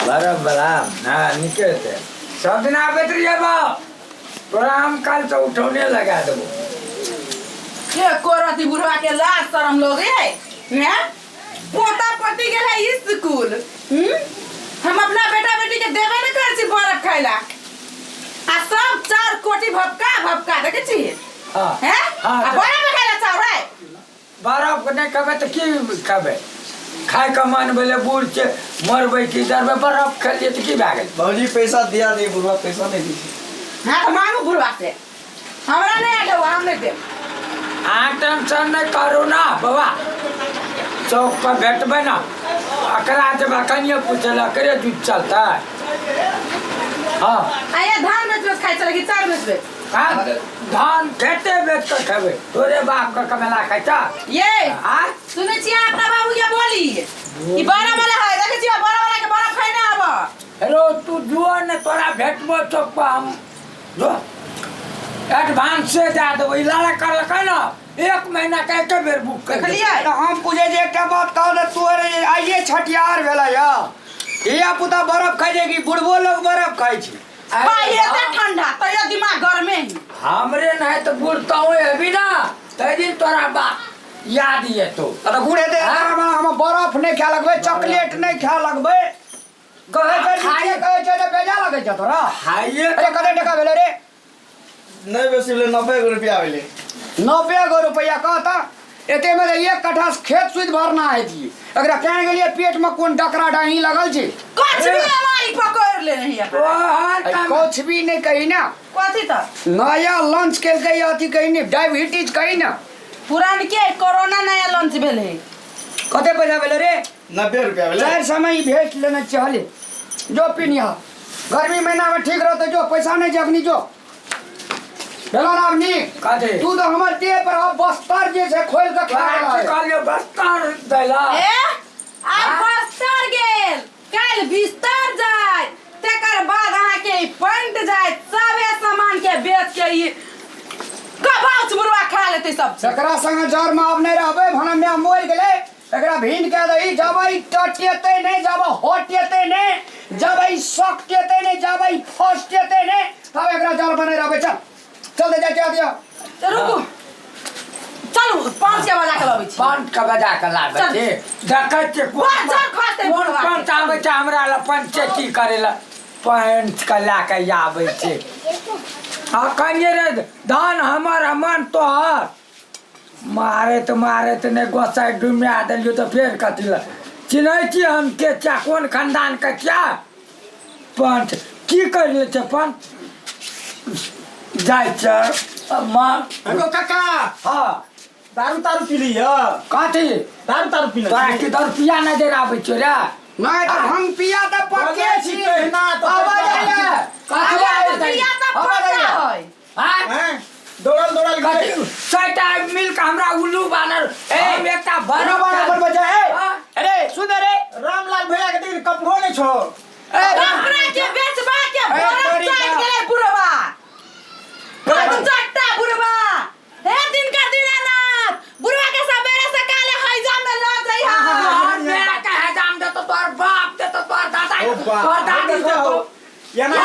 बराबर हाँ निकलते सब दिन आप बेतरिया बाप तोरा हम काल तो उठौने लगा देबो के कोरती बुढ़वा के लाज शरम लोग हैं पोता पति गेला स्कूल हम अपना बेटा बेटी के देबे न कर छी बरफ खाइला आ सब 4 कोटी भपका देखे छी हां हैं आ बरफ खाइला चाव रे बरफ ने कबे त की खाबे खाए का मन बोले बूढ़ के मरबे की दर में बरफ खा लिए त की भए गेल भौजी पैसा दिया दे बुढ़वा पैसा नहीं दी हां तो मांगो बुढ़वा से हमरा नहीं आठो हम नहीं दे टेंशन नहीं करू ना बाबा चौक पर बैठबे ना अकरा जब कनिए पूछला करे दूध चलता है हाँ आया धान बेच खाई चले कि 4 बेच धान खेते बेच कर खेबे तोरे बाप का कमेला खाइता ये सुने छी अपना बाबू के बोली ई बड़ा वाला है देखे छी बड़ा वाला के बड़ा खाई ना आबो हेलो तू जुआ ने तोरा भेटबो चौक पर हम जो एडवांस से दे दो इलाला कर लका ना 1 महीना का एक बेर बुक कर लिया तो हम पूछे जे एकटा बात कहू ना तोरे आइए छठियार भेला या या पुता बर्फ खाइ जे कि बुढ़बो लोग बर्फ खाइ छी भाई ये ठंडा तो ये दिमाग घर में ही हमरे नहीं तो बुढ़ता हूँ अभी ना तै दिन तोरा बाप याद ये तो गुड़ हेते हम बर्फ नहीं खा लगबे चॉकलेट नहीं खा लगबे कहे छे बेजा लगे छ तोरा हाइए अरे कते टका भेले रे नहीं बेसी ले 90 रुपया भेले 90 रुपया कहता एते में 1 कट्ठा खेत सुध भरना है थी अगर कह गेलिए पेट में कोन डकरा डाही लगल छी कुछ भी हमारी पकड़ ले नहीं है कुछ भी नहीं कही ना कथी त नया लंच के गई अथी कही नहीं डायबिटीज कही ना पुरान के कोरोना नया लॉन्च भेले कते पैसा भेले रे 90 रुपया भेले 4 समय भेज लेना चाहले जो पिनिया गर्मी महीना में ठीक रहते जो पैसा नहीं जगनी जो बेला नाम नी काटे तू तो हमर देह पर अब बस्तर जे से खोल के खा रहा है काले बस्तर देला ए आ बस्तर गेल काल बिस्तर जाय तेकर बाद अहाँ के पैंट जाय सबे सामान के बेच के ई कबाउच बुरवा खा लेते सब सकरा संग जर में अब नहीं रहबे भन में मोर गेले एकरा भीन के दई जबई टटेते नहीं जब होटेते नहीं जबई सकटेते नहीं जबई फसटेते नहीं तब एकरा जर बने रहबे चल दे जा दिया रुको चलो 5 के बजा के लाबै छी 5 का बजा के लाबै छी देखै छी कोन खाते कोन चाहबै छ हमरा ल पंचायती करेला पंच का ला के आबै छी आ कनिए रे धान हमर मन तोहर मारे तो ने गोसाई डुमिया देलियो तो फिर कथी ला चिन्है छी हम के चा कोन खानदान का क्या पंच की करले छ पंच जाय छ मां अगो काका हां दारू पी ली है काठी दारू पी तोरा के 10 रुपया न दे आबै छ रे नहीं तो हम पिया तो पक्के छी ना तो आवाज आइए काठी पिया त पक्का है हां दौड़ल काठी सटा मिल का हमरा उल्लू बानर ए एकटा बड़ा बराबर बजा है अरे सुन रे रामलाल भैया के दिन कपड़ो नहीं छो कपड़ा के बेचबा के बरफ चाट गेले बुढ़वा कब चट्टा बुढ़वा हे दिन का दीनानाथ बुढ़वा के सबेरे से काले हईजा में लग जाई हां मेरा का हजाम दे तो तोर बाप दे तो तोर दादा ओ बाप तोर दादी दे तो ये ना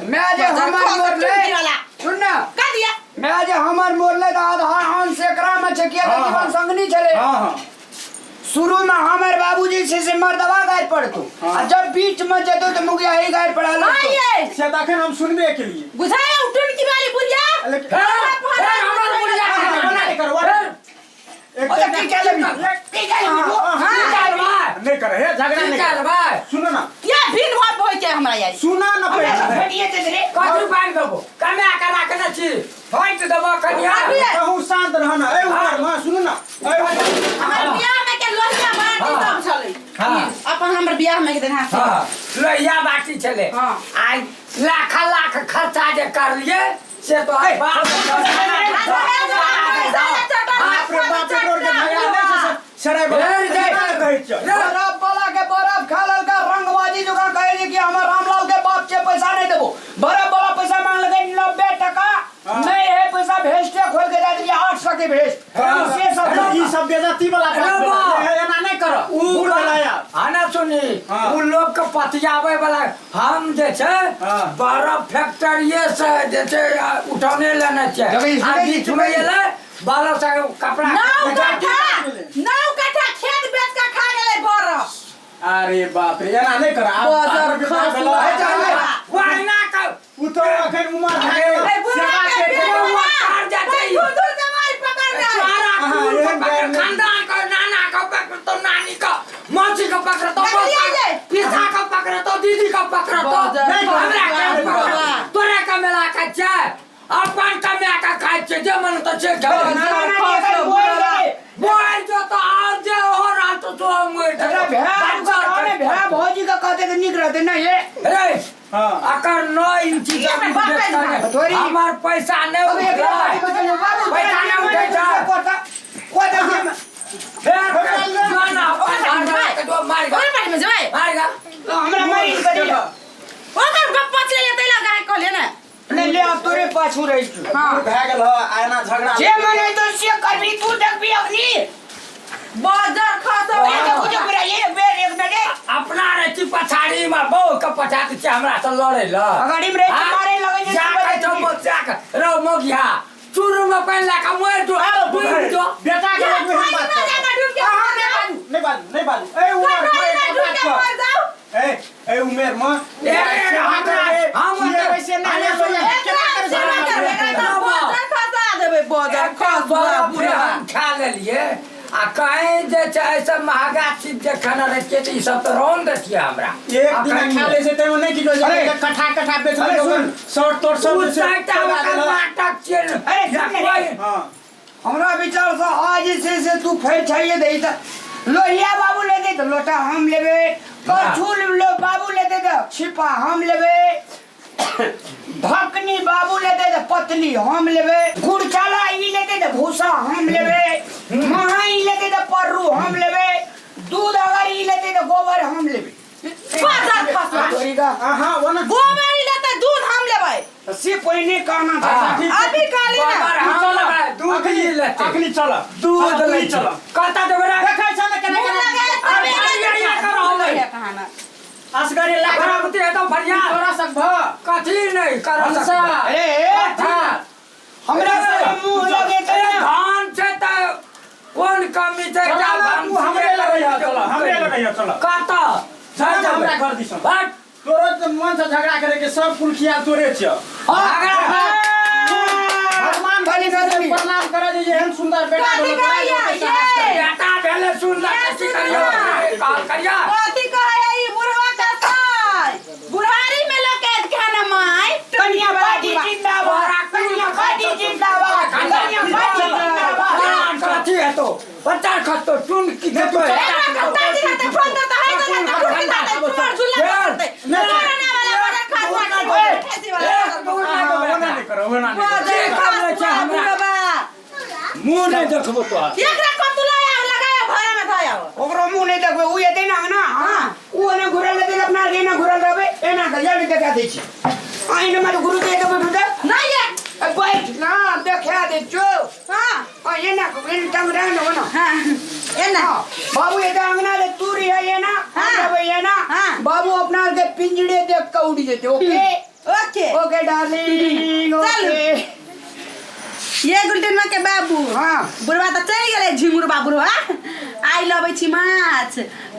मैं जे हमर मोरले सुन ना मैं जे हमर मोरले तो आधा हां सेकरा में छकिया जीवन संगनी चले हां शुरू में हमर बाबूजी से मर्दवा गाय पड़तो और जब बीच में जतो तो मुगिया ही गाय पड़ा लो से तखन हम सुनबे के लिए बुझाया उठन की वाली बुढ़िया हमर बुढ़िया बना कर वो एक की चले नहीं करे है झगड़ा नहीं कर भाई सुनो ना क्या भिन भाव होय के हमरा यार सुना ना पहले भेटिए ते रे कथु पान देबो कमे का राखने छी फाइट देबो कनिया कहूं शांत रहना ए ऊपर मां सुनो ना हमर बियाह में के लोहिया बाटी सब चले हां अपन हमर बियाह में के दिन हां हां लोहिया बाटी चले हां आई लाख खर्चा जे कर लिए से तो है बाप सराय बर्फ वाला के बर्फ खा लल का रंगबाजी जो कहे कि हमर रामलाल के पति वाला बात अरे बोला। वाह। ये ना नहीं करो उ बूढ़ वाला यार आना सुनी हाँ। उ लोग के पतियावे वाला हम जे छै हाँ। बड़ा फैक्ट्रिये से जे छै उठाने लेने छै जब ई आ सुनै बीच छी, में सुनै छी। एले बालो से कपड़ा 9 कट्ठा खेत बेच के खा गेलै बरफ अरे बाप रे ये ना नहीं करो बाजार खसुआ। वाइना का उ तो अखन उमर भए ए, गेल बुढ़ा सेवा के के बुढ़ा। वो कार जाते ही। दूर दूर से मारी पकड़ रहा है। सारा हाँ, कुल ये को पकड़, गैर- खानदान का नाना का पकड़ तो नानी का मौसी का पकड़ तो नकली आ जाए। पिता का पकड़ तो दीदी का पकड़ तो बाजार नहीं, हमरा खसुआ, का पकड़ बाबा। तोरे का मेला का चाय अपन का मेला का खाइ छै जे मन तो छे बोल जो तो आज जे हो रहा तो मोर भेड़ा भौजी का कहते थे निक रहते ना ये रे हां अकर 9 इंची ये मैं बाप पे का थोड़ी- हमार पैसा नहीं अब एक उठा पैसा नहीं उठे फिर गाना अपन के दो मार ओए पानी में जाए मारेगा हमरा मारी करी ओकर गप्पा चले लेते लगा है कहले ना नहीं ले अब तोरे पाछू रही हां भए गेल हो आना झगड़ा जे मने तो से करबी तू देखबी अग्नि बाजार खसुआ। ये तो कुछ बुरा ये बेर एक नडे अपना रे की पछाड़ी में बहु के पछाड़ी से हमरा से लड़े ल अगाड़ी में रे मारे लगे जे जा के तो मत जा रो मोगिया चुरू में पहन ला का मोर जो डूब जो बेटा के ये लगे पानी में जाकर डूब के नहीं बात ए उमर डूब के मर जाओ। ए उमर में हम वैसे नहीं बाजार खसा देबे बाजार खसुआ बुढ़ा। खा लेलिए आ कहे जे छै ऐसे महंगा चीज जे खाना रहे छै ई सब तो रोन देतिए हमरा एक दिन खा ले से ते नहीं किलो अरे, कठा बेच अरे, सुन। शॉर्ट तोड़ सब उ साइटा नाटक छै अरे, सुन रे। हां हमरा विचार से आज से तू फेर चाहिए दे त लोहिया बाबू लेते तो लोटा हम लेबे कछुल लो बाबू लेते तो छिपा हम लेबे ढकनी बाबू लेते तो पतली हम लेबे गुड़चाला ई लेते तो भूसा हम लेबे महाई लेते तो पर्रू हम लेबे दूध अगर ई लेते तो गोबर हम लेबे बाजार खसुआ। तोरीगा हां वो ना गोबर लेते दूध हम लेबै से पहिने कहना था हाँ। अभी काली ना बाजार हम लगा दूध ही लेते अखनी चला दूध ले चला कहता तो बड़ा देखै छ न केना मुंह लगे अरे, तबे ये करो हम है कहाना असगरी लाग बराबती है तो बढ़िया तोरा सब भ कथी नहीं कर हंसा। सकता अरे हमरा से मुंह लगे तो ना धान से तो कौन कमी छै क्या धान तू हमरे लगैया चला हमरे लगैया चला कहता चल हमरा घर दिस बट तोरो त मन से झगड़ा करे के सब कुल खिया तोरे छ भगवान खाली आदमी। प्रणाम करे जे एहन सुंदर बेटा कथी बोलो कहैया ये बेटा भेले सुन कथी करियो कॉल करिया कथी कहैया ई बुढ़वा का साय बुढ़ारी में लगे खाना माय कन्या पार्टी जिंदाबाद कन्या पार्टी जिंदाबाद कन्या पार्टी जिंदाबाद कथी है तो बच्चा खतो चुन की तो कत्ता दिखाते फोन करता है तो ना कुछ दिखाते तुम्हार झूला करते कोरोना वाला बड़ा खास ठेसी वाला नहीं करो वो ना बुढ़वा मुंह नहीं देखबो तो एकरा कतुलाया लगाया भरा में थाया ओकरो मुंह नहीं देखबे उ एते ना ना हां उ ने घुरल दे अपना रे ना घुरल रहबे एना के जल्दी देखा दे छी आइन मार गुरु दे के बैठो दे नहीं है बैठ ना देखा दे जो हां आ ये ना को इन टंग रहा ना ना हां ये ना बाबू ये अंगना ले तूरी है ये ना हां ये ना बाबू अपना के पिंजड़े देख के उड़ जेते okay okay okay darling okay ये गुलटेन के बाबू हां बुढ़वा त चल गेले झिंगुर बाबू आई लबै छी माछ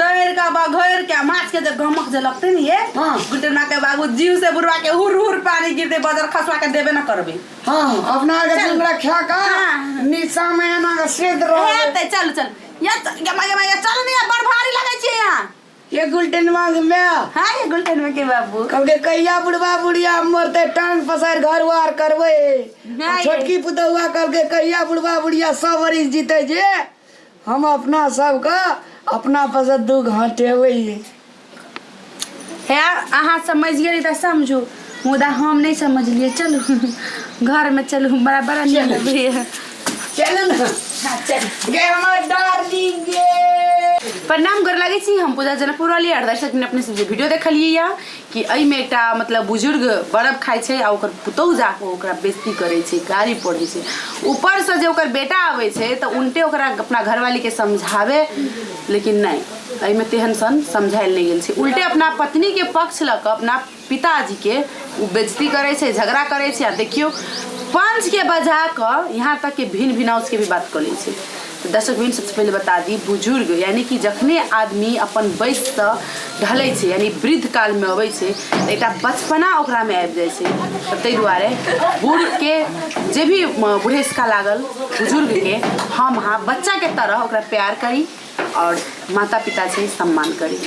तैर का बा घर के माछ के जब गमक जे लगते नहीं है हाँ। गुलटेन के बाबू जीव से बुढ़वा के हुर हुर पानी गिरते बाजार खसवा के देबे न करबे हां अपना के चल। चिंगड़ा खा का हाँ। निशा में ना सिद्ध रह हेते चल चल ये चल नहीं बड़ भारी लगे छी यहां ये गुलटेन मांग में हां ये गुलटेन के बाबू कब के कहिया बुढ़वा बुढ़िया मरते टांग पसार घर वार करबे नहीं। छोटकी पुतौआ कल के कहिया बुढ़वा बुढ़िया 100 वर्ष जीते जे हम अपना सब का अपना पसंद दू घाटेबै है अहाँ समझ गेली त समझू मुदा हम नहीं समझ लिए चलू घर में चलू बड़ा बड़ा नहीं चल ना चल गे हमर डार्लिंग गे प्रणाम कर लगे छी हम पूजा जनकपुर वाली और दर्शक अपने से वीडियो देखलिए या कि अई में एकटा मतलब बुजुर्ग बर्फ खाइ छै आ ओकर पुतौह जाके ओकरा बेइज्जती करे छै गाली पड़े छै ऊपर से जे ओकर बेटा आवे छै त उल्टे ओकरा अपना घरवाली के समझावे लेकिन नहीं अई में तेहन सन समझाइल नहीं गेल छै उल्टे अपना पत्नी के पक्ष ल के अपना पिताजी के बेइज्जती करे छै झगड़ा करे छै आ देखियो पंच के बजा के यहाँ तक के भिन्न भिनाउस के भी बात कर ले छै। तो दर्शक बहन सबसे पहले बता दी बुजुर्ग यानी कि जखने आदमी अपन वयस से ढलै छै यानी वृद्ध काल में अबै छै त एकटा बचपना ओकरा में आबि जाइ छै ताहि दुआरे बूढ़ के जे भी बुढ़ेसका लागल बुजुर्ग के हम अहाँ बच्चा के तरह ओकरा प्यार करी और माता पिता से सम्मान करी।